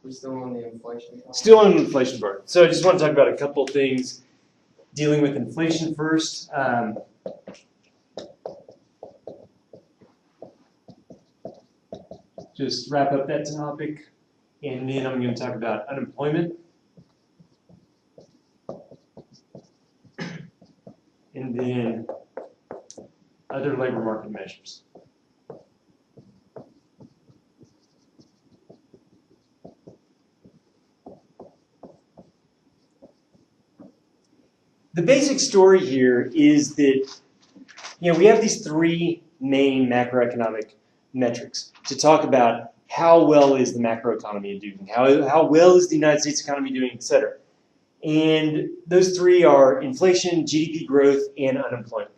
We're still on the inflation part. Still on the inflation part. So I just want to talk about a couple of things dealing with inflation first. Just wrap up that topic, and then I'm going to talk about unemployment. And then other labor market measures. The basic story here is that we have these three main macroeconomic metrics to talk about how well is the macroeconomy doing, how well is the United States economy doing, et cetera. And those three are inflation, GDP growth, and unemployment.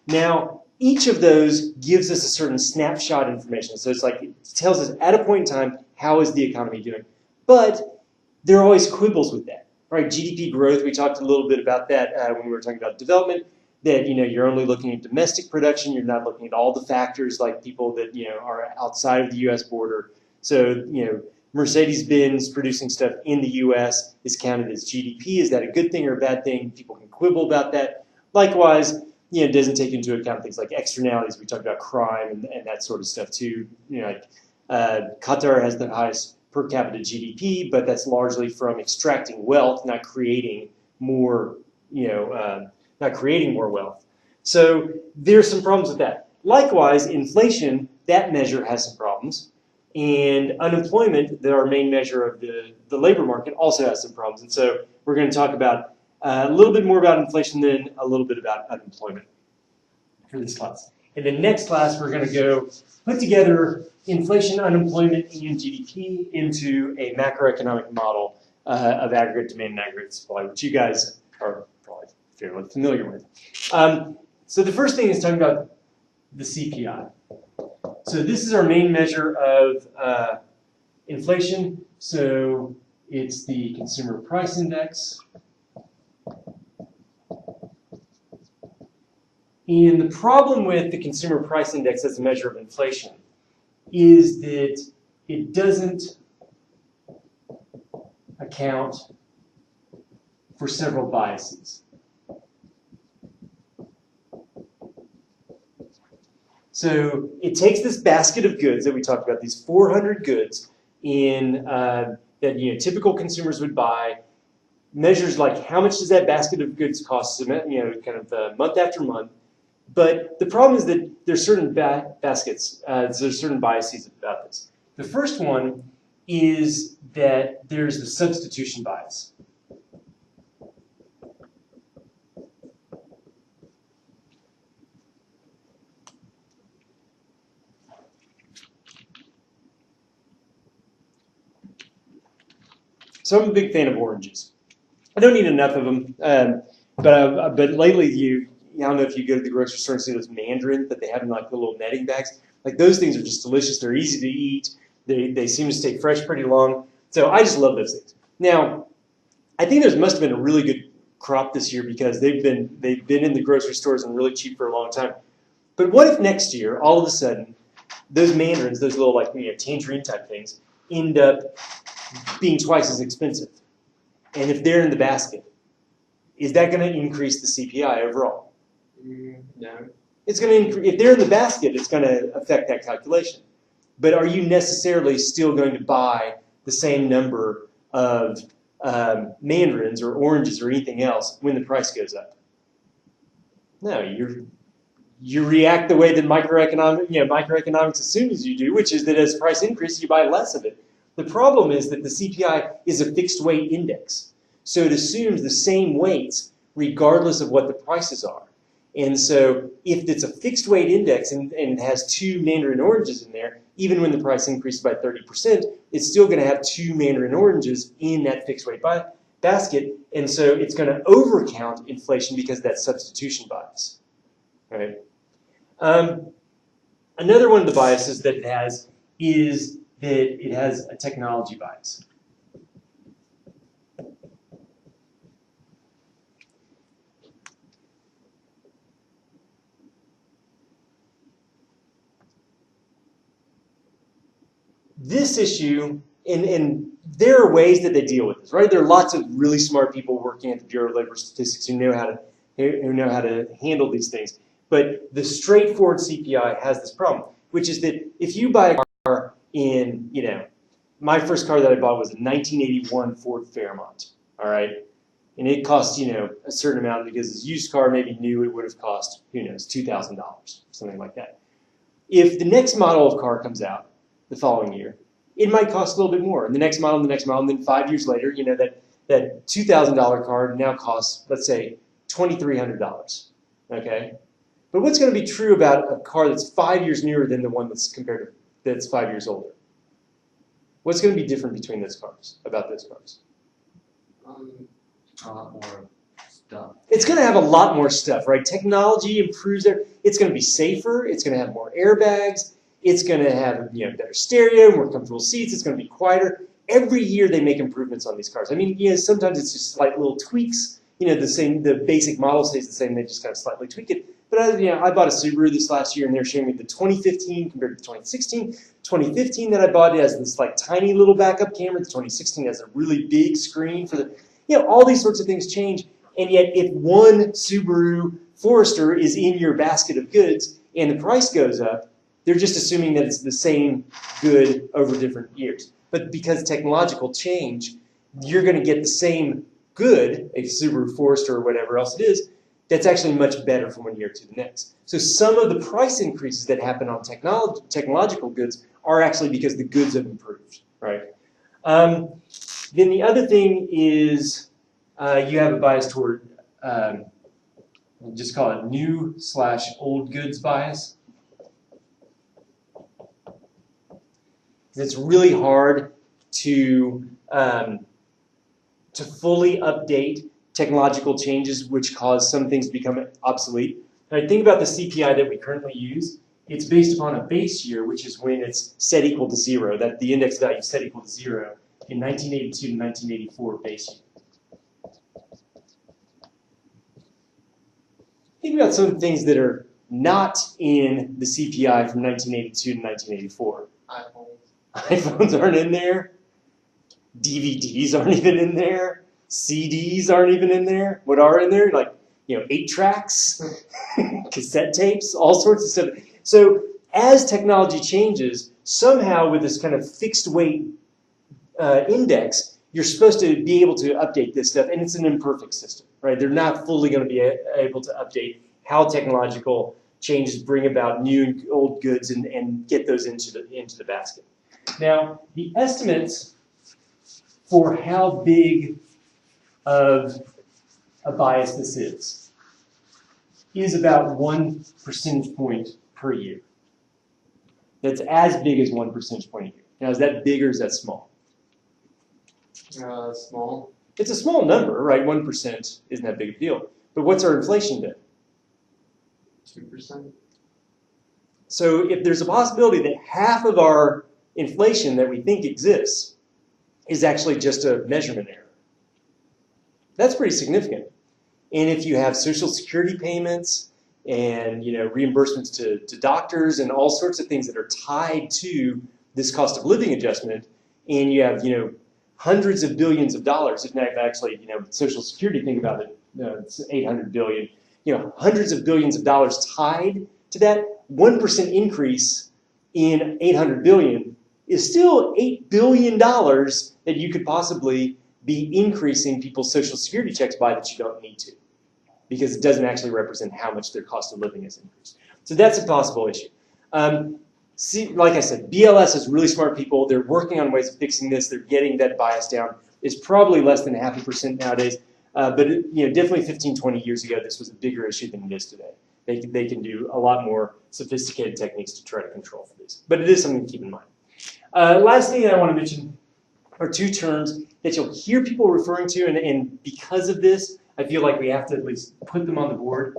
Now, each of those gives us a certain snapshot information. So it's like it tells us at a point in time, how is the economy doing? But there are always quibbles with that, right? GDP growth, we talked a little bit about that when we were talking about development, that you're only looking at domestic production, you're not looking at all the factors like people that are outside of the U.S. border. So Mercedes-Benz producing stuff in the U.S. is counted as GDP. Is that a good thing or a bad thing? People can quibble about that. Likewise, it doesn't take into account things like externalities. We talked about crime and that sort of stuff too. Qatar has the highest per capita GDP, but that's largely from extracting wealth, not creating more, wealth. So there's some problems with that. Likewise, inflation, that measure has some problems. And unemployment, our main measure of the labor market, also has some problems. And so we're going to talk about a little bit more about inflation, then a little bit about unemployment for this class. In the next class, we're going to go put together inflation, unemployment, and GDP into a macroeconomic model of aggregate demand and aggregate supply, which you guys are probably fairly familiar with. So the first thing is talking about the CPI. So this is our main measure of inflation. So it's the Consumer Price Index. And the problem with the Consumer Price Index as a measure of inflation is that it doesn't account for several biases. So it takes this basket of goods that we talked about, these 400 goods that typical consumers would buy, measures like how much does that basket of goods cost, month after month. But the problem is that there's certain baskets, there's certain biases about this. The first one is that there's the substitution bias. So I'm a big fan of oranges. I don't eat enough of them, but lately I don't know if you go to the grocery store and see those mandarins that they have in like the little netting bags. Like those things are just delicious. They're easy to eat. They seem to stay fresh pretty long. So I just love those things. Now, I think there must have been a really good crop this year because they've been in the grocery stores and really cheap for a long time. But what if next year, all of a sudden, those mandarins, those little tangerine type things, end up being twice as expensive? And if they're in the basket, is that going to increase the CPI overall? No. It's going to if they're in the basket, it's going to affect that calculation. But are you necessarily still going to buy the same number of mandarins or oranges or anything else when the price goes up? No, you react the way that microeconomics assumes you do, which is that as price increases, you buy less of it. The problem is that the CPI is a fixed weight index. So it assumes the same weights regardless of what the prices are. And so if it's a fixed weight index and it has 2 mandarin oranges in there, even when the price increases by 30%, it's still going to have 2 mandarin oranges in that fixed weight basket. And so it's going to overcount inflation because of that substitution bias. Right? Another one of the biases that it has is that it has a technology bias. This issue, and there are ways that they deal with this, right? There are lots of really smart people working at the Bureau of Labor Statistics who know how to handle these things. But the straightforward CPI has this problem, which is that if you buy a car in, my first car that I bought was a 1981 Ford Fairmont, all right? And it cost, a certain amount because it's a used car, maybe new, it would have cost, who knows, $2,000, something like that. If the next model of car comes out the following year, it might cost a little bit more. And the next model, and then 5 years later, that $2,000 car now costs, let's say, $2,300, okay? But what's going to be true about a car that's 5 years newer than the one that's 5 years older? What's going to be different between those cars, about those cars? A lot more stuff. It's going to have a lot more stuff, right? Technology improves there. It's going to be safer. It's going to have more airbags. It's going to have better stereo, more comfortable seats. It's going to be quieter. Every year they make improvements on these cars. I mean, sometimes it's just slight little tweaks. The basic model stays the same. They just kind of slightly tweak it. But I bought a Subaru this last year, and they're showing me the 2015 compared to 2016. 2015 that I bought, it has this tiny little backup camera. The 2016 has a really big screen for the. All these sorts of things change, and yet if one Subaru Forester is in your basket of goods and the price goes up, they're just assuming that it's the same good over different years. But because technological change, you're going to get the same good, a Subaru Forester or whatever else it is, that's actually much better from one year to the next. So some of the price increases that happen on technological goods are actually because the goods have improved, right? Then the other thing is you have a bias toward, we'll just call it new/old goods bias. It's really hard to fully update technological changes which cause some things to become obsolete. Now, think about the CPI that we currently use. It's based upon a base year, which is when it's set equal to 0, that the index value is set equal to 0. In 1982 to 1984 base year. Think about some of the things that are not in the CPI from 1982 to 1984. iPhones aren't in there. DVDs aren't even in there. CDs aren't even in there. What are in there? 8 tracks, cassette tapes, all sorts of stuff. So as technology changes, somehow with this kind of fixed weight index, you're supposed to be able to update this stuff, and it's an imperfect system, right? They're not fully going to be able to update how technological changes bring about new and old goods and get those into the basket. Now, the estimates for how big of a bias this is about 1 percentage point per year. That's as big as 1 percentage point a year. Now, is that big or is that small? Small. It's a small number, right? 1% isn't that big of a deal. But what's our inflation been? 2%. So if there's a possibility that half of our inflation that we think exists is actually just a measurement error, that's pretty significant. And if you have Social Security payments and reimbursements to doctors and all sorts of things that are tied to this cost of living adjustment, and you have hundreds of billions of dollars, if not actually Social Security, think about it, it's 800 billion, hundreds of billions of dollars tied to that. 1% increase in 800 billion is still $8 billion that you could possibly be increasing people's Social Security checks by that you don't need to, because it doesn't actually represent how much their cost of living has increased. So that's a possible issue. Like I said, BLS is really smart people. They're working on ways of fixing this. They're getting that bias down. It's probably less than 0.5% nowadays, but definitely 15, 20 years ago, this was a bigger issue than it is today. They can do a lot more sophisticated techniques to try to control for this, but it is something to keep in mind. Last thing that I want to mention are 2 terms that you'll hear people referring to, and because of this, I feel like we have to at least put them on the board.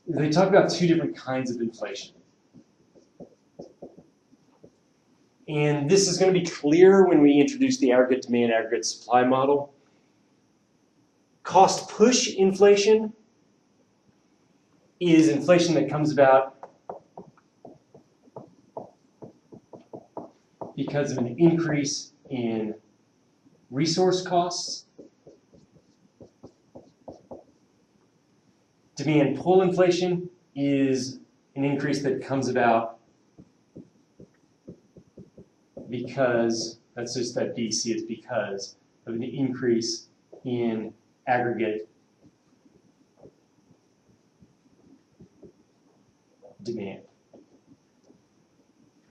They talk about 2 different kinds of inflation. And this is going to be clear when we introduce the aggregate demand, aggregate supply model. Cost push inflation is inflation that comes about because of an increase in resource costs. Demand pull inflation is an increase that comes about because, that's just that BC, it's because of an increase in aggregate demand.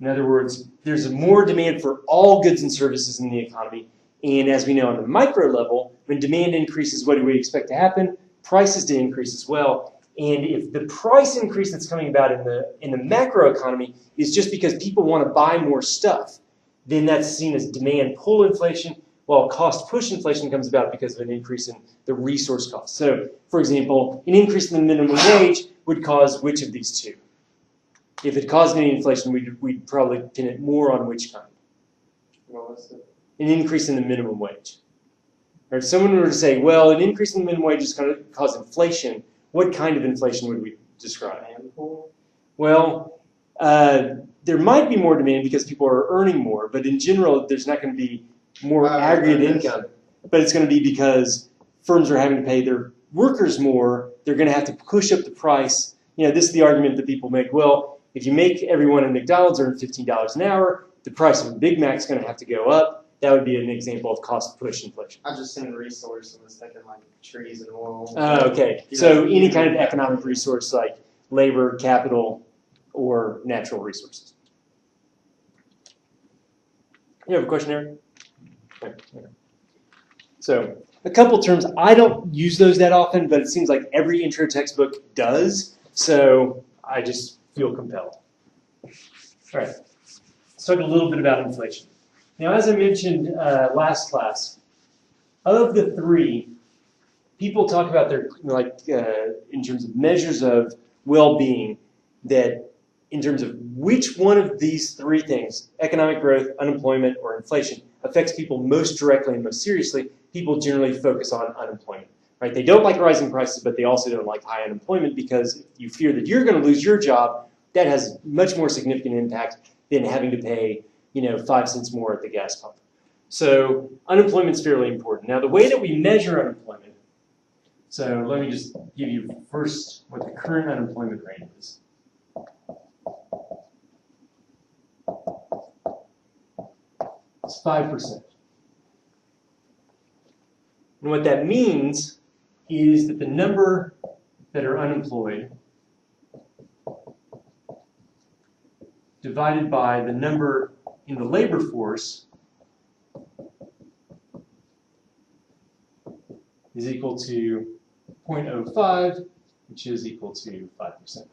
In other words, there's more demand for all goods and services in the economy, and as we know on the micro level, when demand increases, what do we expect to happen? Prices to increase as well. And if the price increase that's coming about in the macro economy is just because people want to buy more stuff, then that's seen as demand pull inflation, while cost push inflation comes about because of an increase in the resource cost. So, for example, an increase in the minimum wage would cause which of these two? If it caused any inflation, we'd probably pin it more on which kind? What was it? An increase in the minimum wage. Or if someone were to say, well, an increase in the minimum wage is going to cause inflation, what kind of inflation would we describe? Demand pull? Well, there might be more demand because people are earning more, but in general, there's not going to be more aggregate income. But it's going to be because firms are having to pay their workers more, they're going to have to push up the price. You know, this is the argument that people make, well, if you make everyone in McDonald's earn $15 an hour, the price of a Big Mac is going to have to go up. That would be an example of cost push inflation. I just seen resource and was thinking like trees and oil. Okay, so any kind of economic resource like labor, capital, or natural resources. You have a question, Eric? Okay. So a couple terms, I don't use those that often, but it seems like every intro textbook does, so I just feel compelled. All right, let's talk a little bit about inflation. Now, as I mentioned last class, of the three, people talk about their, in terms of measures of well-being, that in terms of which one of these three things, economic growth, unemployment, or inflation, affects people most directly and most seriously, people generally focus on unemployment. Right? They don't like rising prices, but they also don't like high unemployment because you fear that you're going to lose your job. That has much more significant impact than having to pay 5 cents more at the gas pump. So unemployment is fairly important. Now, the way that we measure unemployment, so let me just give you first what the current unemployment rate is. It's 5%. And what that means is that the number that are unemployed divided by the number in the labor force is equal to 0.05, which is equal to 5%.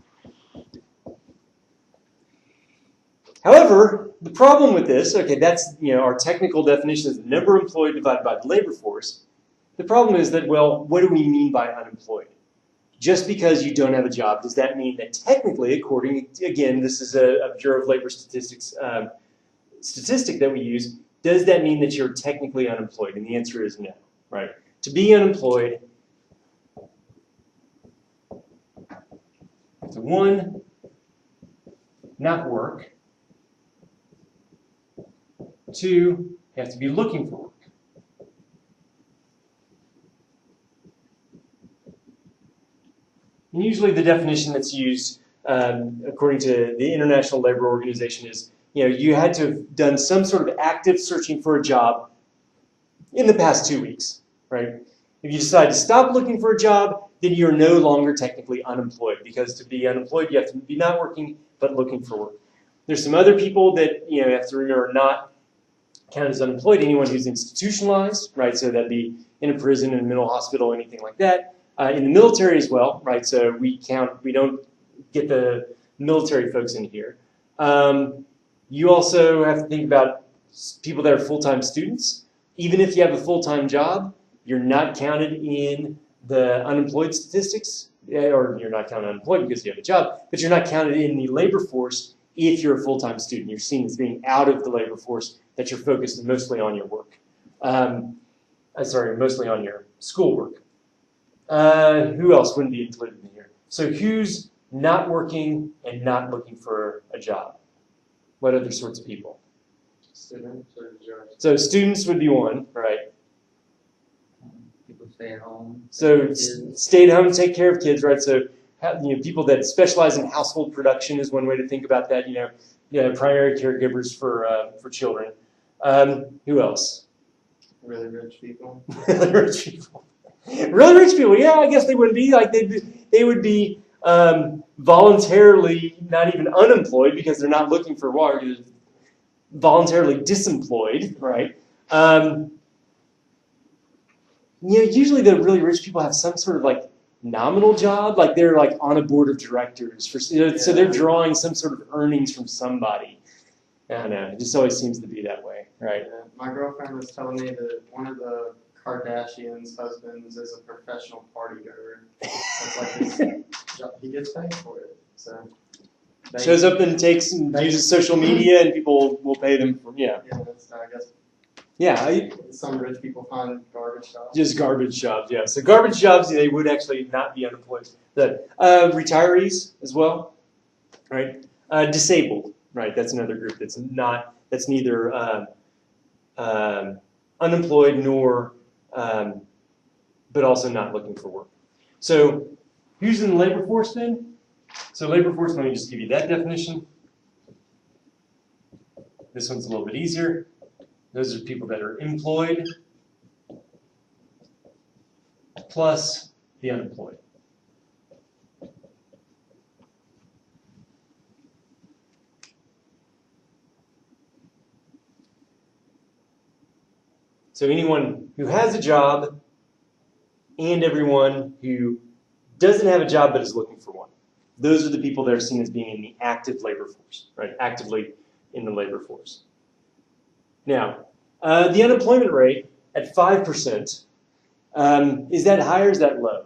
However, the problem with this, okay, that's our technical definition is the number employed divided by the labor force. The problem is that, well, what do we mean by unemployed? Just because you don't have a job, does that mean that technically, according, again, this is a Bureau of Labor Statistics statistic that we use, does that mean that you're technically unemployed? And the answer is no, right? To be unemployed, to one, not work. Two, you have to be looking for work. And usually the definition that's used, according to the International Labor Organization, is you had to have done some sort of active searching for a job in the past 2 weeks, right? If you decide to stop looking for a job, then you're no longer technically unemployed, because to be unemployed, you have to be not working, but looking for work. There's some other people that you have to remember not count as unemployed. Anyone who's institutionalized, right? So that'd be in a prison, in a mental hospital, anything like that. In the military as well, right? So we don't get the military folks in here. You also have to think about people that are full-time students. Even if you have a full-time job, you're not counted in the unemployed statistics, or you're not counted unemployed because you have a job, but you're not counted in the labor force if you're a full-time student. You're seen as being out of the labor force, that you're focused mostly on your work. Mostly on your schoolwork. Who else wouldn't be included in here? So who's not working and not looking for a job? What other sorts of people? Students or judges? So students would be one, right? People stay at home. So Kids. stay at home, take care of kids, right? So people that specialize in household production is one way to think about that. Primary caregivers for children. Who else? Really rich people. Really rich people. Really rich people. Yeah, I guess they wouldn't be like they would be voluntarily not even unemployed because they're not looking for work. Voluntarily disemployed, right? Usually the really rich people have some sort of like nominal job, like they're like on a board of directors so they're drawing some sort of earnings from somebody. I don't know. It just always seems to be that way, right? Yeah. My girlfriend was telling me that one of the Kardashians' husbands is a professional party goer. That's like his job. He gets paid for it. So Shows up and uses social media, and people will pay them for Yeah, that's, I guess Yeah, some rich people find garbage jobs. just garbage jobs. Yeah, so garbage jobs they would actually not be unemployed. Retirees as well, right? Disabled, right? That's another group that's neither unemployed nor but also not looking for work. So who's in the labor force then? So labor force, let me just give you that definition. This one's a little bit easier. Those are people that are employed plus the unemployed. So anyone who has a job and everyone who doesn't have a job but is looking for one. Those are the people that are seen as being in the active labor force, right? Actively in the labor force. Now, the unemployment rate at 5%, is that high or is that low?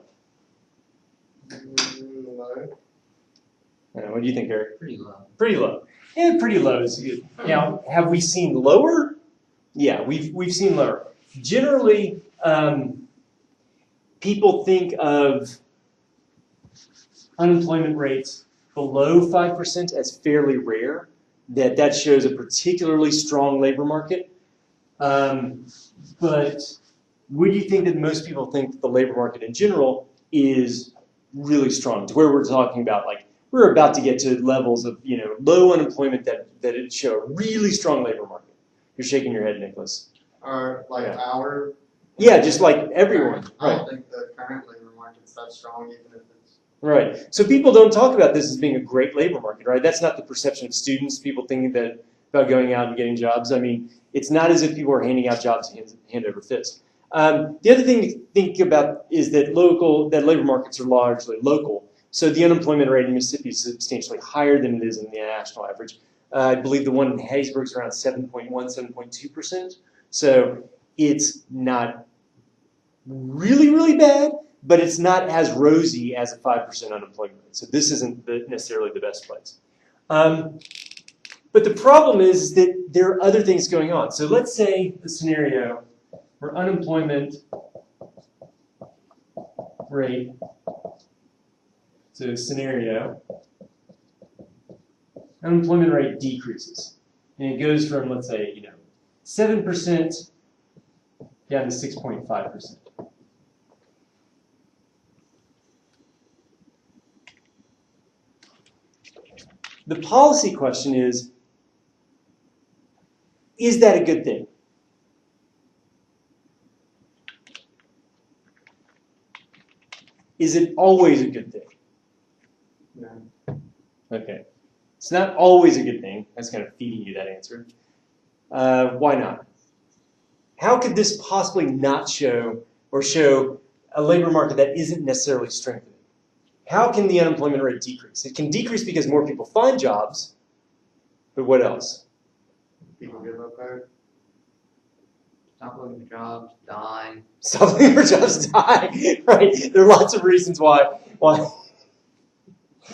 Low. What do you think, Eric? Pretty low. Pretty low. Yeah, pretty low is good. Now, have we seen lower? Yeah, we've seen lower. Generally, people think of unemployment rates below 5% as fairly rare. That shows a particularly strong labor market. But would you think that most people think that the labor market in general is really strong, to where we're talking about like we're about to get to levels of low unemployment that it show a really strong labor market? You're shaking your head, Nicholas. Or like Yeah. our. Yeah, just like everyone. I Right. don't think the current labor market's that strong, even if it's. Right. So people don't talk about this as being a great labor market, right? That's not the perception of students, people thinking that about going out and getting jobs. I mean, it's not as if people are handing out jobs hand over fist. The other thing to think about is that labor markets are largely local. So the unemployment rate in Mississippi is substantially higher than it is in the national average. I believe the one in Hattiesburg is around 7.1, 7.2%. So it's not really, really bad, but it's not as rosy as a 5% unemployment rate. So this isn't necessarily the best place. But the problem is that there are other things going on. So let's say the scenario where unemployment rate, so scenario, unemployment rate decreases. And it goes from, let's say, 7% down to 6.5%. The policy question is that a good thing? Is it always a good thing? No. Okay. It's not always a good thing. That's kind of feeding you that answer. Why not? How could this possibly not show a labor market that isn't necessarily strengthening? How can the unemployment rate decrease? It can decrease because more people find jobs, but what else? People give up hope. Stop looking for jobs, die. Stop looking for jobs, die. Right? There are lots of reasons why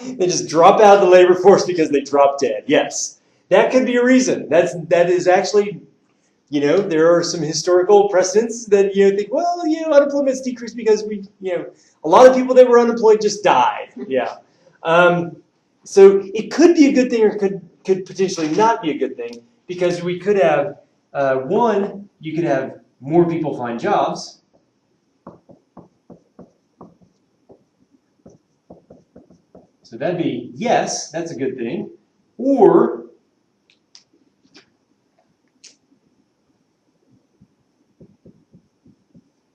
they just drop out of the labor force because they drop dead. Yes, that could be a reason. That is actually you know, there are some historical precedents that you think, well, you know, unemployment's decreased because a lot of people that were unemployed just died. Yeah. So it could be a good thing or could potentially not be a good thing because we could have, one, you could have more people find jobs. So that'd be, yes, that's a good thing. Or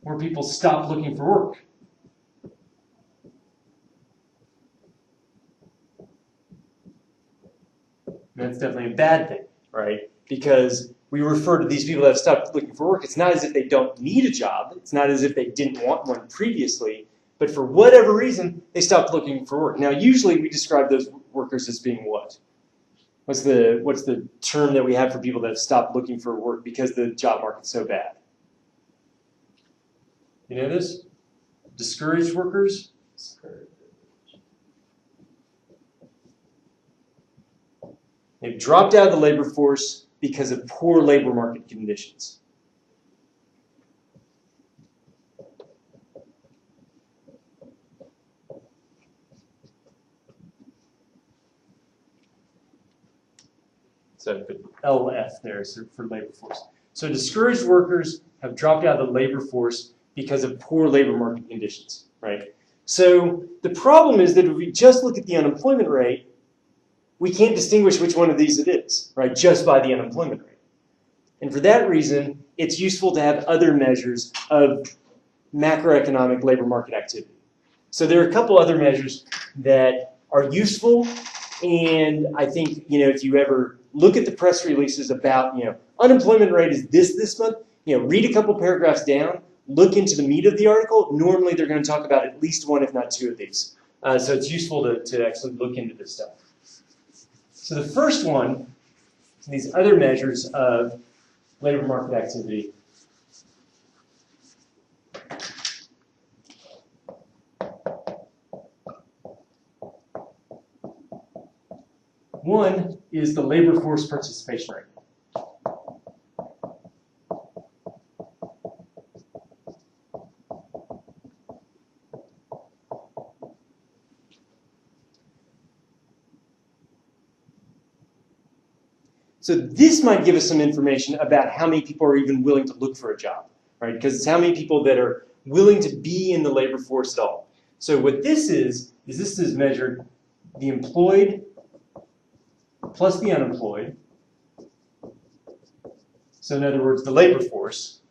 more people stop looking for work. That's definitely a bad thing, right? Because we refer to these people that have stopped looking for work. It's not as if they don't need a job. It's not as if they didn't want one previously. But for whatever reason, they stopped looking for work. Now, usually we describe those workers as being what? What's the term that we have for people that have stopped looking for work because the job market's so bad? You know this? Discouraged workers? They've dropped out of the labor force because of poor labor market conditions. So I put LF there for labor force. So discouraged workers have dropped out of the labor force because of poor labor market conditions, right? So the problem is that if we just look at the unemployment rate, we can't distinguish which one of these it is, right, just by the unemployment rate. And for that reason, it's useful to have other measures of macroeconomic labor market activity. So there are a couple other measures that are useful, and I think, you know, if you ever look at the press releases about, you know, unemployment rate is this month, you know, read a couple paragraphs down, look into the meat of the article. Normally they're going to talk about at least one, if not two of these. So it's useful to actually look into this stuff. So the first one, these other measures of labor market activity. One is the labor force participation rate. So this might give us some information about how many people are even willing to look for a job, right? Because it's how many people that are willing to be in the labor force at all. So what this is this is measured the employed plus the unemployed. So in other words, the labor force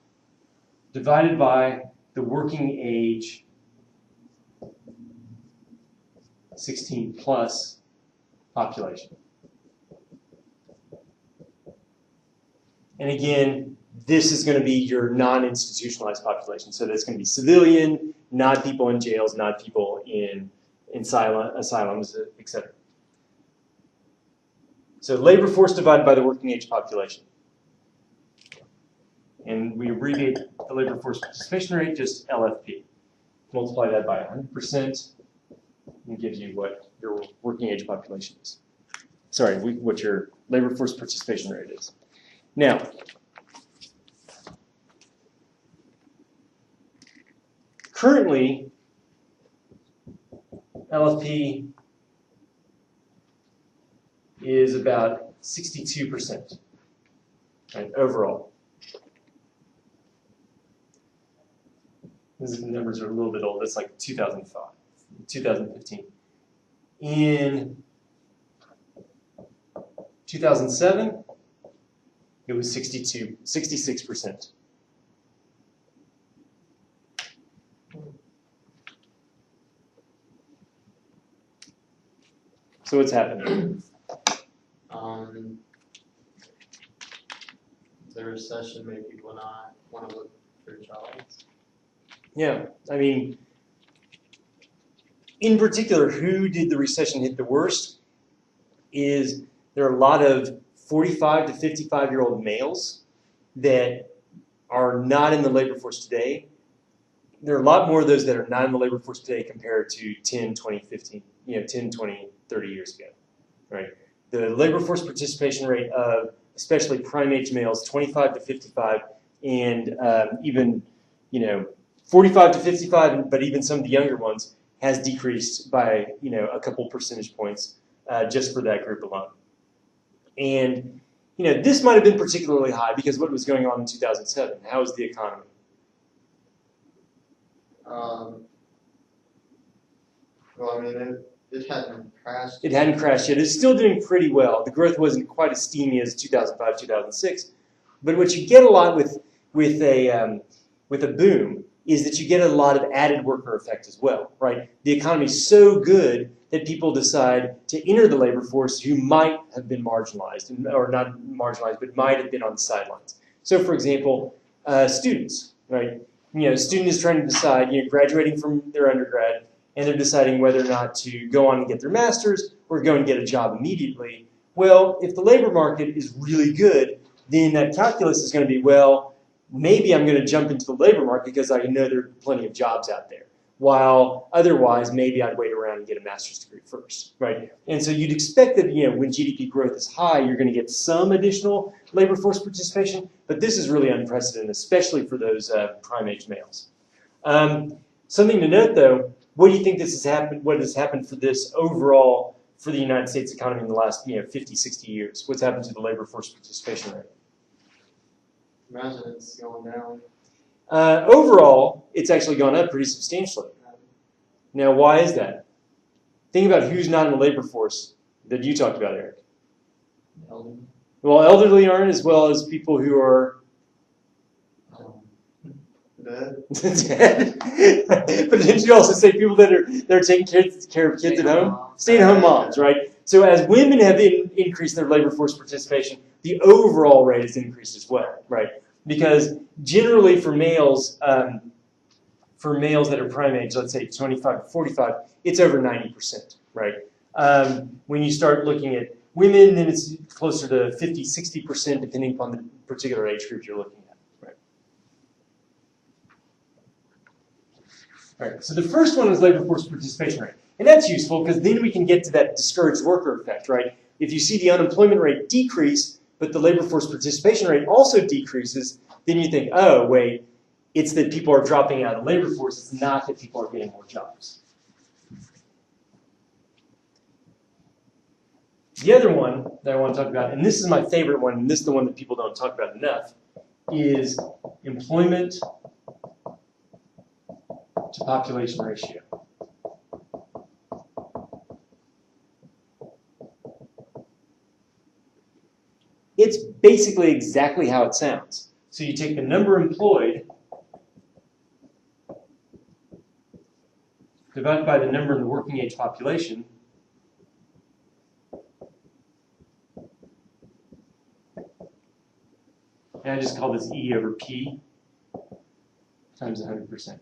divided by the working age 16 plus population. And again, this is going to be your non-institutionalized population. So that's going to be civilian, not people in jails, not people in asylums, etc. So labor force divided by the working age population. And we abbreviate the labor force participation rate, just LFP. Multiply that by 100%, and gives you what your working age population is. Sorry, what your labor force participation rate is. Now, currently, LFP is about 62%, right, overall. These numbers are a little bit old. That's like 2005, 2015. In 2007, it was 66%. So what's happening? The recession made people not want to look for jobs. Yeah, I mean, in particular, who did the recession hit the worst is there are a lot of 45 to 55-year-old males that are not in the labor force today. There are a lot more of those that are not in the labor force today compared to 10, 20, 15, 10, 20, 30 years ago, right? The labor force participation rate of especially prime age males, 25 to 55, and even 45 to 55, but even some of the younger ones, has decreased by a couple percentage points just for that group alone. And this might have been particularly high because what was going on in 2007? How was the economy? Well, I mean, it hadn't crashed. It hadn't crashed yet. It's still doing pretty well. The growth wasn't quite as steamy as 2005, 2006. But what you get a lot with a boom is that you get a lot of added worker effect as well, right? The economy's so good that people decide to enter the labor force who might have been marginalized, or not marginalized, but might have been on the sidelines. So, for example, students, right? A student is trying to decide, graduating from their undergrad, and they're deciding whether or not to go on and get their master's or go and get a job immediately. Well, if the labor market is really good, then that calculus is going to be, well, maybe I'm going to jump into the labor market because I know there are plenty of jobs out there. While otherwise, maybe I'd wait around and get a master's degree first, right? And so you'd expect that, when GDP growth is high, you're going to get some additional labor force participation, but this is really unprecedented, especially for those prime age males. Something to note, though, what do you think this has happened? What has happened for this overall for the United States economy in the last 50, 60 years? What's happened to the labor force participation rate? Imagine it's going down. Overall, it's actually gone up pretty substantially. Now, why is that? Think about who's not in the labor force that you talked about, Eric. Elderly. Well, elderly aren't, as well as people who are Dead. dead. But didn't you also say people that are taking care of kids at home? Stay-at-home moms, right? So as women have increased their labor force participation, the overall rate has increased as well, right? Because generally for males that are prime age, let's say 25 to 45, it's over 90%, right? When you start looking at women, then it's closer to 50, 60%, depending upon the particular age group you're looking at, right? All right, so the first one is labor force participation rate. And that's useful because then we can get to that discouraged worker effect, right? If you see the unemployment rate decrease, but the labor force participation rate also decreases, then you think, oh, wait, it's that people are dropping out of the labor force. It's not that people are getting more jobs. The other one that I want to talk about, and this is my favorite one, and this is the one that people don't talk about enough, is employment to population ratio. It's basically exactly how it sounds. So you take the number employed divided by the number in the working age population, and I just call this E over P times 100%.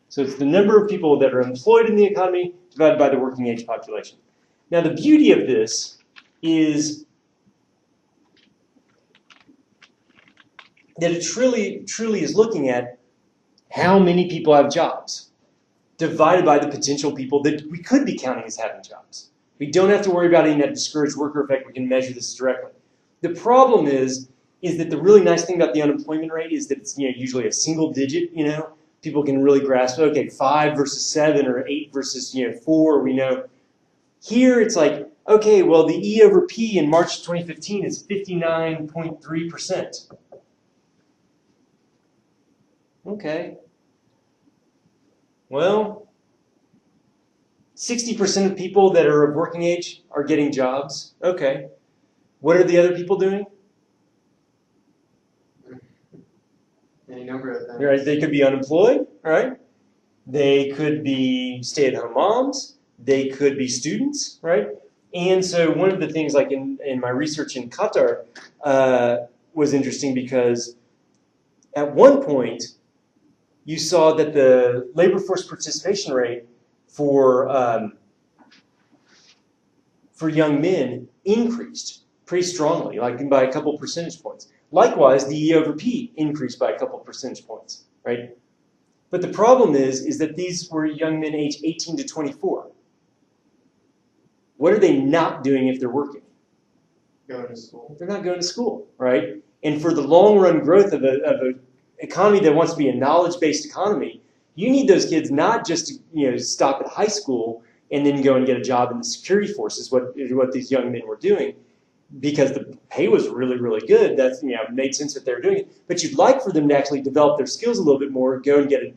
So it's the number of people that are employed in the economy divided by the working age population. Now the beauty of this is that it truly is looking at how many people have jobs divided by the potential people that we could be counting as having jobs. We don't have to worry about any that discouraged worker effect. We can measure this directly. The problem is that the really nice thing about the unemployment rate is that it's usually a single digit. People can really grasp, okay, 5 versus 7 or 8 versus 4, we know. Here it's like, okay, well the E over P in March 2015 is 59.3%. Okay. Well, 60% of people that are of working age are getting jobs. Okay. What are the other people doing? Any number of things. Right, they could be unemployed, right? They could be stay-at-home moms. They could be students, right? And so one of the things, like in my research in Qatar, was interesting because at one point you saw that the labor force participation rate for young men increased pretty strongly, like by a couple percentage points. Likewise, the E over P increased by a couple percentage points, right? But the problem is that these were young men aged 18 to 24. What are they not doing if they're working? Going to school. They're not going to school, right? And for the long run growth of a economy that wants to be a knowledge-based economy, you need those kids not just to stop at high school and then go and get a job in the security forces, what these young men were doing, because the pay was really, really good. That's made sense that they were doing it. But you'd like for them to actually develop their skills a little bit more, go and get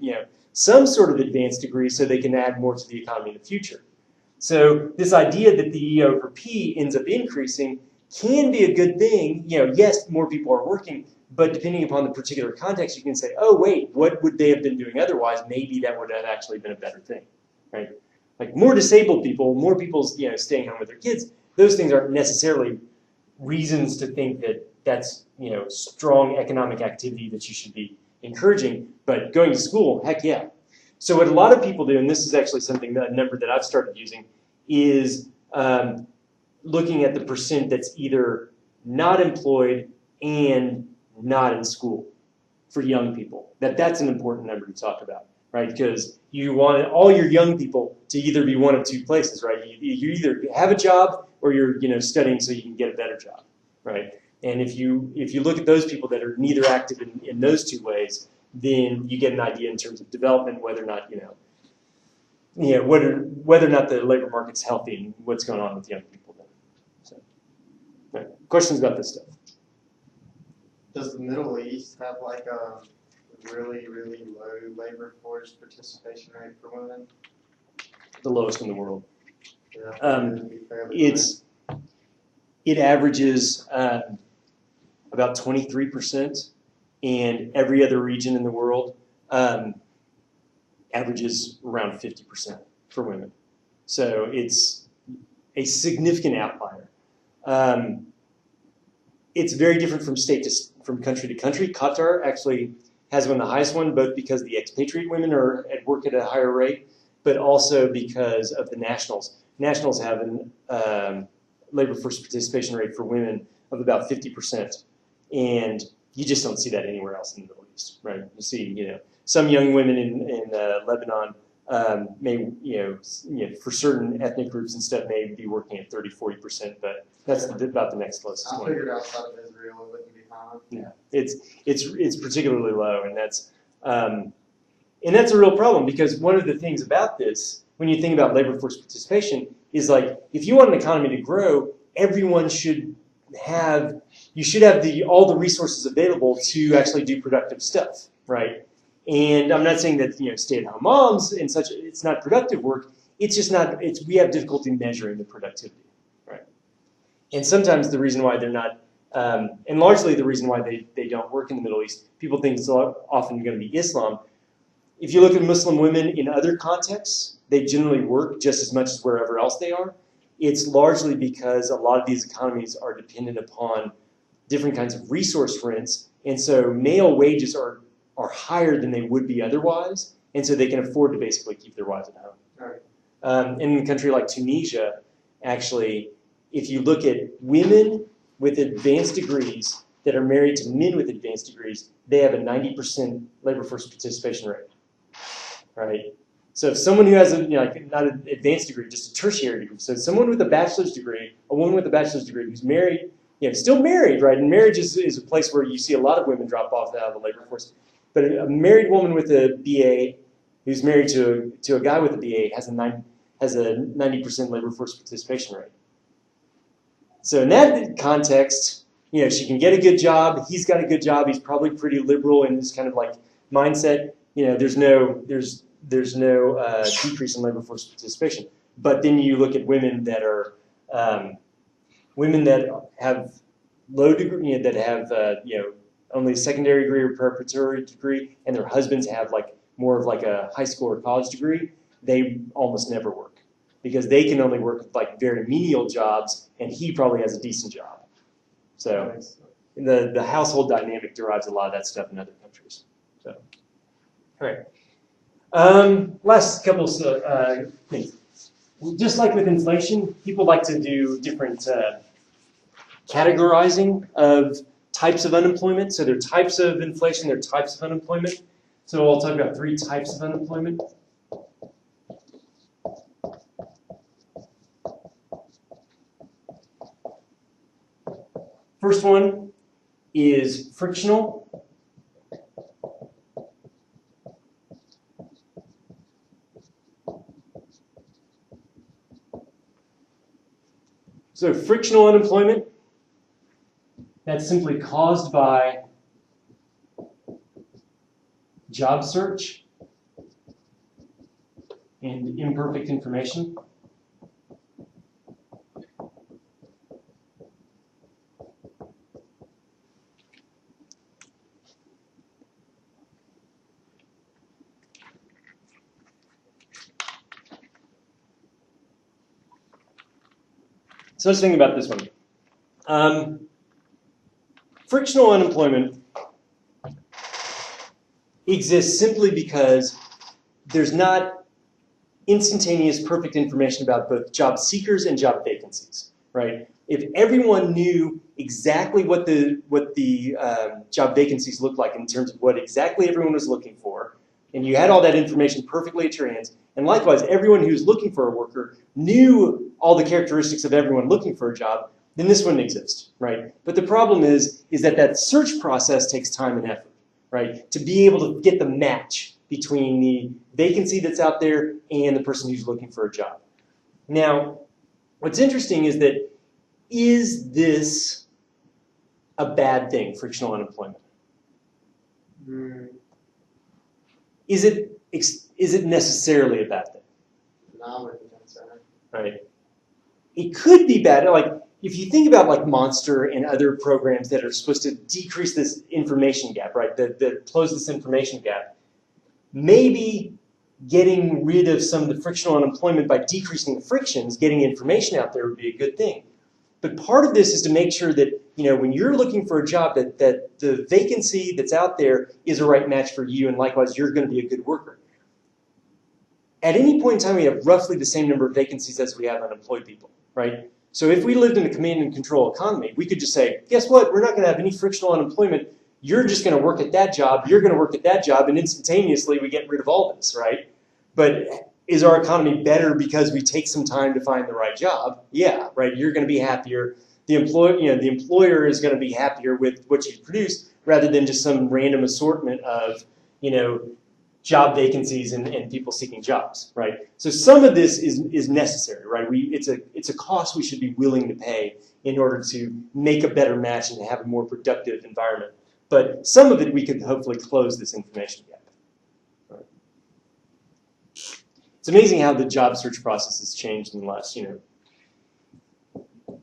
some sort of advanced degree so they can add more to the economy in the future. So this idea that the E over P ends up increasing can be a good thing. Yes, more people are working, but depending upon the particular context, you can say, oh, wait, what would they have been doing otherwise? Maybe that would have actually been a better thing, right? Like more disabled people, more people staying home with their kids, those things aren't necessarily reasons to think that that's strong economic activity that you should be encouraging, but going to school, heck yeah. So what a lot of people do, and this is actually a number that I've started using, is looking at the percent that's either not employed and not in school for young people. That's an important number to talk about, right? Because you want all your young people to either be one of two places, right? You either have a job or you're studying so you can get a better job, right? And if you look at those people that are neither active in those two ways, then you get an idea in terms of development, whether or not whether or not the labor market's healthy and what's going on with young people then. So, right. Questions about this stuff? Does the Middle East have like a really, really low labor force participation rate for women? The lowest in the world. Yeah, it'd be fairly high. It averages about 23%, and every other region in the world averages around 50% for women. So it's a significant outlier. It's very different from country to country. Qatar actually has one of the highest one, both because the expatriate women are at work at a higher rate, but also because of the nationals. Nationals have an labor force participation rate for women of about 50%, and you just don't see that anywhere else in the Middle East, right? You see, some young women in Lebanon may, for certain ethnic groups and stuff, may be working at 30-40%, but that's about the next closest I one. figured outside of Israel it wouldn't be high. Yeah, it's particularly low, and that's a real problem, because one of the things about this, when you think about labor force participation, is like if you want an economy to grow, everyone should have all the resources available to actually do productive stuff, right? And I'm not saying that stay-at-home moms and such, it's not productive work. It's just not. We have difficulty measuring the productivity, right? And sometimes the reason why they're not, and largely the reason why they don't work in the Middle East, people think it's often going to be Islam. If you look at Muslim women in other contexts, they generally work just as much as wherever else they are. It's largely because a lot of these economies are dependent upon different kinds of resource rents, and so male wages are higher than they would be otherwise, and so they can afford to basically keep their wives at home. Right. In a country like Tunisia, actually, if you look at women with advanced degrees that are married to men with advanced degrees, they have a 90% labor force participation rate, right? So if someone who has not an advanced degree, just a tertiary degree, so someone with a bachelor's degree, a woman with a bachelor's degree who's married, still married, right? And marriage is a place where you see a lot of women drop off out of the labor force. But a married woman with a BA who's married to a guy with a BA has a 90% labor force participation rate. So in that context, she can get a good job. He's got a good job. He's probably pretty liberal in his kind of like mindset. There's no decrease in labor force participation. But then you look at women that are women that have low degree, that have only a secondary degree or preparatory degree, and their husbands have like more of like a high school or college degree. They almost never work because they can only work like very menial jobs, and he probably has a decent job. So the household dynamic derives a lot of that stuff in other countries. So, all right. Last couple of things. Just like with inflation, people like to do different categorizing of types of unemployment. So there are types of inflation, there are types of unemployment. So I'll talk about 3 types of unemployment. First one is frictional. So frictional unemployment, that's simply caused by job search and imperfect information. So let's think about this one. Frictional unemployment exists simply because there's not instantaneous perfect information about both job seekers and job vacancies, right? If everyone knew exactly what the job vacancies looked like in terms of what exactly everyone was looking for, and you had all that information perfectly at your hands, and likewise, everyone who's looking for a worker knew all the characteristics of everyone looking for a job, then this wouldn't exist, right? But the problem is that search process takes time and effort, right? To be able to get the match between the vacancy that's out there and the person who's looking for a job. Now, what's interesting is that, is this a bad thing, frictional unemployment? Is it necessarily a bad thing? No, I think so. Right. It could be bad. Like if you think about like Monster and other programs that are supposed to decrease this information gap, right? That close this information gap. Maybe getting rid of some of the frictional unemployment by decreasing the frictions, getting information out there would be a good thing. But part of this is to make sure that, you know, when you're looking for a job, that the vacancy that's out there is a right match for you, and likewise, you're going to be a good worker. At any point in time, we have roughly the same number of vacancies as we have unemployed people, right? So if we lived in a command and control economy, we could just say, guess what? We're not going to have any frictional unemployment. You're just going to work at that job. You're going to work at that job, and instantaneously we get rid of all this, right? But is our economy better because we take some time to find the right job? Yeah, right. You're going to be happier. The employer is going to be happier with what you produce rather than just some random assortment of, job vacancies and people seeking jobs, right? So some of this is necessary, right? It's a cost we should be willing to pay in order to make a better match and to have a more productive environment. But some of it we could hopefully close this information gap. Right? It's amazing how the job search process has changed in the last,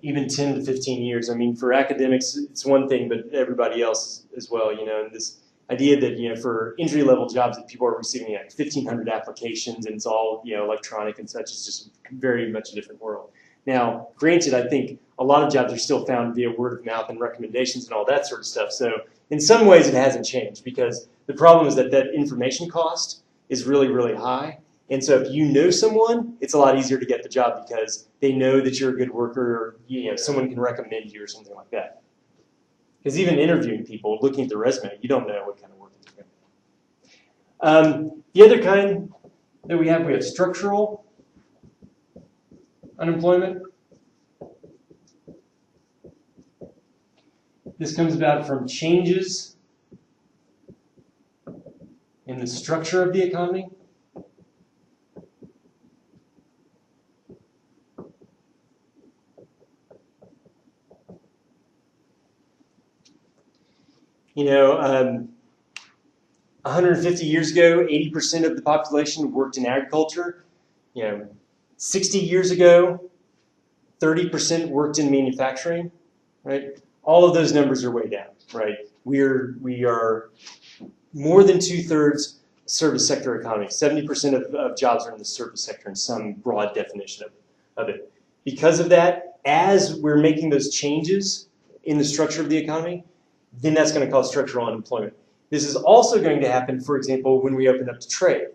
even 10 to 15 years. I mean, for academics, it's one thing, but everybody else as well, and this idea that, for entry-level jobs that people are receiving like 1,500 applications and it's all, electronic and such is just very much a different world. Now, granted, I think a lot of jobs are still found via word of mouth and recommendations and all that sort of stuff. So in some ways it hasn't changed because the problem is that information cost is really, really high. And so if you know someone, it's a lot easier to get the job because they know that you're a good worker or someone can recommend you or something like that. Because even interviewing people, looking at the resume, you don't know what kind of work they're doing. The other kind that we have structural unemployment. This comes about from changes in the structure of the economy. You know, 150 years ago, 80% of the population worked in agriculture. 60 years ago, 30% worked in manufacturing, right? All of those numbers are way down, right? We are more than 2/3 service sector economy. 70% of jobs are in the service sector in some broad definition of it. Because of that, as we're making those changes in the structure of the economy, then that's going to cause structural unemployment. This is also going to happen, for example, when we open up to trade,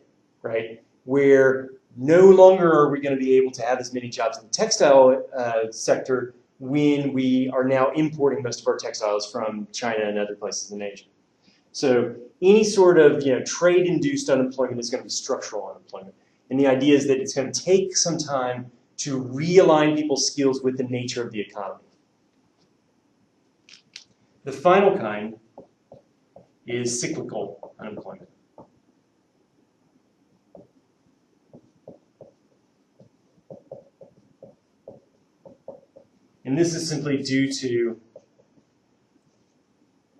right? Where no longer are we going to be able to have as many jobs in the textile sector when we are now importing most of our textiles from China and other places in Asia. So any sort of trade-induced unemployment is going to be structural unemployment. And the idea is that it's going to take some time to realign people's skills with the nature of the economy. The final kind is cyclical unemployment. And this is simply due to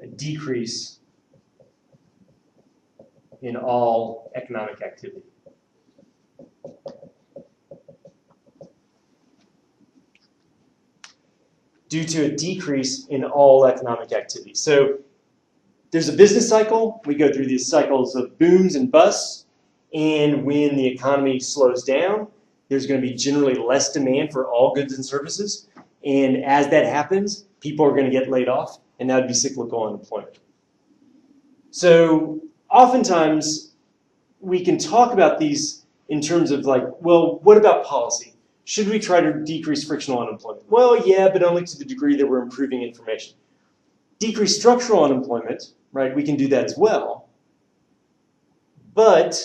a decrease in all economic activity. Due to a decrease in all economic activity. So there's a business cycle. We go through these cycles of booms and busts. And when the economy slows down, there's going to be generally less demand for all goods and services. And as that happens, people are going to get laid off, and that would be cyclical unemployment. So oftentimes, we can talk about these in terms of like, well, what about policy? Should we try to decrease frictional unemployment? Well, yeah, but only to the degree that we're improving information. Decrease structural unemployment, right? We can do that as well. But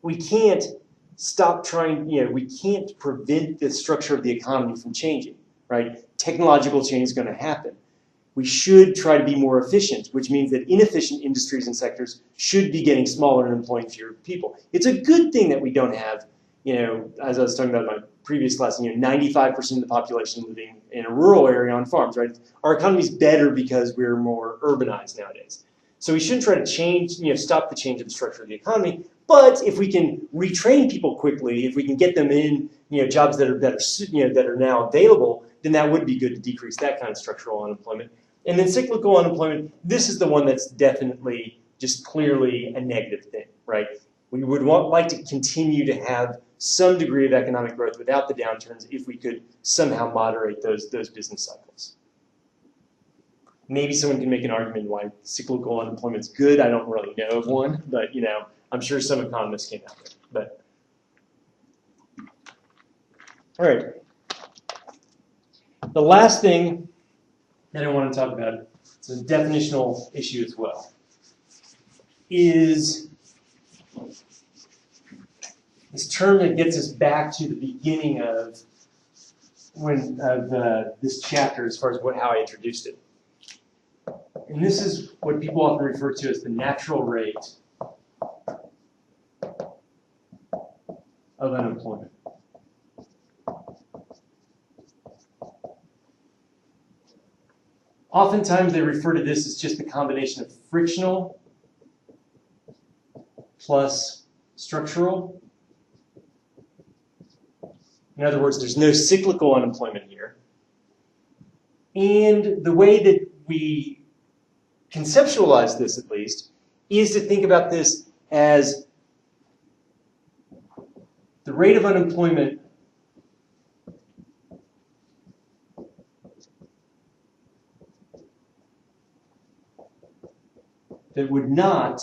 we can't stop trying, we can't prevent the structure of the economy from changing, right? Technological change is going to happen. We should try to be more efficient, which means that inefficient industries and sectors should be getting smaller and employing fewer people. It's a good thing that we don't have, as I was talking about in my previous class, 95% of the population living in a rural area on farms, right? Our economy's better because we're more urbanized nowadays. So we shouldn't try to change, stop the change of the structure of the economy. But if we can retrain people quickly, if we can get them in, jobs that are now available, then that would be good to decrease that kind of structural unemployment. And then cyclical unemployment, this is the one that's definitely just clearly a negative thing, right? We would like to continue to have some degree of economic growth without the downturns if we could somehow moderate those business cycles. Maybe someone can make an argument why cyclical unemployment's good. I don't really know of one, but I'm sure some economists came out there. All right. The last thing that I want to talk about, it's a definitional issue as well, is this term that gets us back to the beginning of this chapter as far as how I introduced it. And this is what people often refer to as the natural rate of unemployment. Oftentimes they refer to this as just the combination of frictional plus structural. In other words, there's no cyclical unemployment here. And the way that we conceptualize this, at least, is to think about this as the rate of unemployment that would not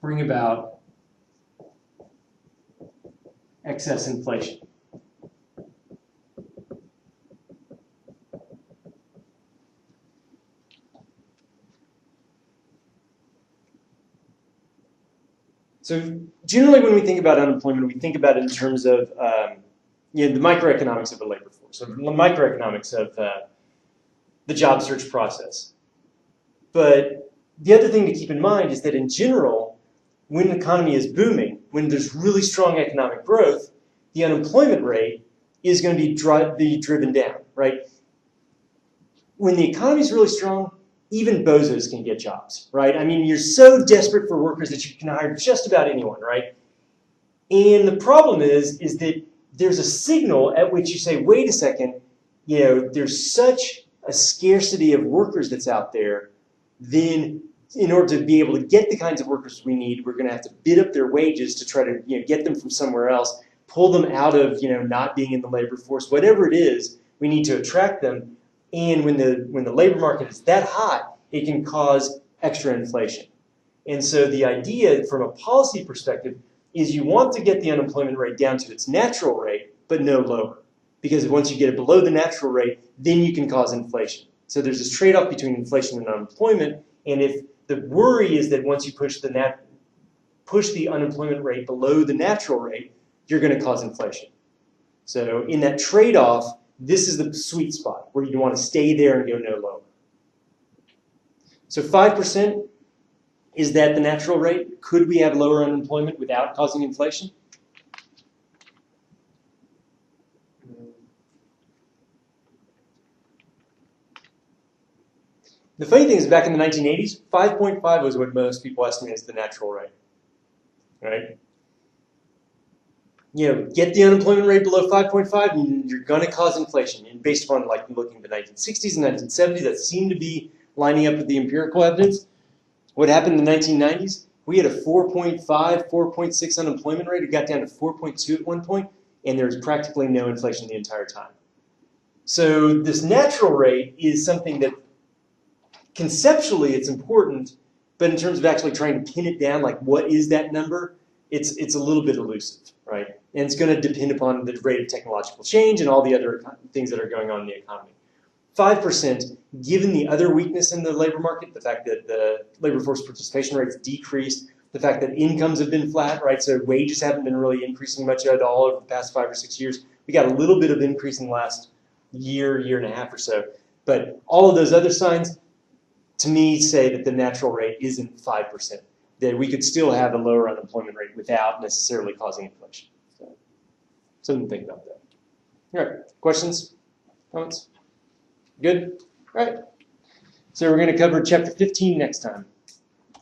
bring about excess inflation. So generally when we think about unemployment, we think about it in terms of the microeconomics of the labor force, or the microeconomics of the job search process. But the other thing to keep in mind is that in general, when the economy is booming, when there's really strong economic growth, the unemployment rate is going to be driven down, right? When the economy is really strong, even bozos can get jobs, right? I mean, you're so desperate for workers that you can hire just about anyone, right? And the problem is that there's a signal at which you say, wait a second, there's such a scarcity of workers that's out there, then in order to be able to get the kinds of workers we need, we're going to have to bid up their wages to try to get them from somewhere else, pull them out of not being in the labor force, whatever it is, we need to attract them. And when the labor market is that hot, it can cause extra inflation. And so the idea from a policy perspective is you want to get the unemployment rate down to its natural rate, but no lower. Because once you get it below the natural rate, then you can cause inflation. So there's this trade-off between inflation and unemployment, and if the worry is that once you push the unemployment rate below the natural rate, you're going to cause inflation. So in that trade-off, this is the sweet spot where you want to stay there and go no lower. So 5%, is that the natural rate? Could we have lower unemployment without causing inflation? The funny thing is, back in the 1980s, 5.5 was what most people estimate as the natural rate, right? You know, get the unemployment rate below 5.5, and you're going to cause inflation. And based upon like looking at the 1960s and 1970s, that seemed to be lining up with the empirical evidence. What happened in the 1990s? We had a 4.5, 4.6 unemployment rate. It got down to 4.2 at one point, and there was practically no inflation the entire time. So this natural rate is something that conceptually it's important, but in terms of actually trying to pin it down, like what is that number, it's a little bit elusive, right? And it's going to depend upon the rate of technological change and all the other things that are going on in the economy. 5%, given the other weakness in the labor market, the fact that the labor force participation rates decreased, the fact that incomes have been flat, right? So wages haven't been really increasing much at all over the past 5 or 6 years. We got a little bit of increase in the last year, year and a half or so. But all of those other signs, to me, say that the natural rate isn't 5%, that we could still have a lower unemployment rate without necessarily causing inflation. So, something to think about that. All right, questions, comments? Good? All right. So we're going to cover chapter 15 next time.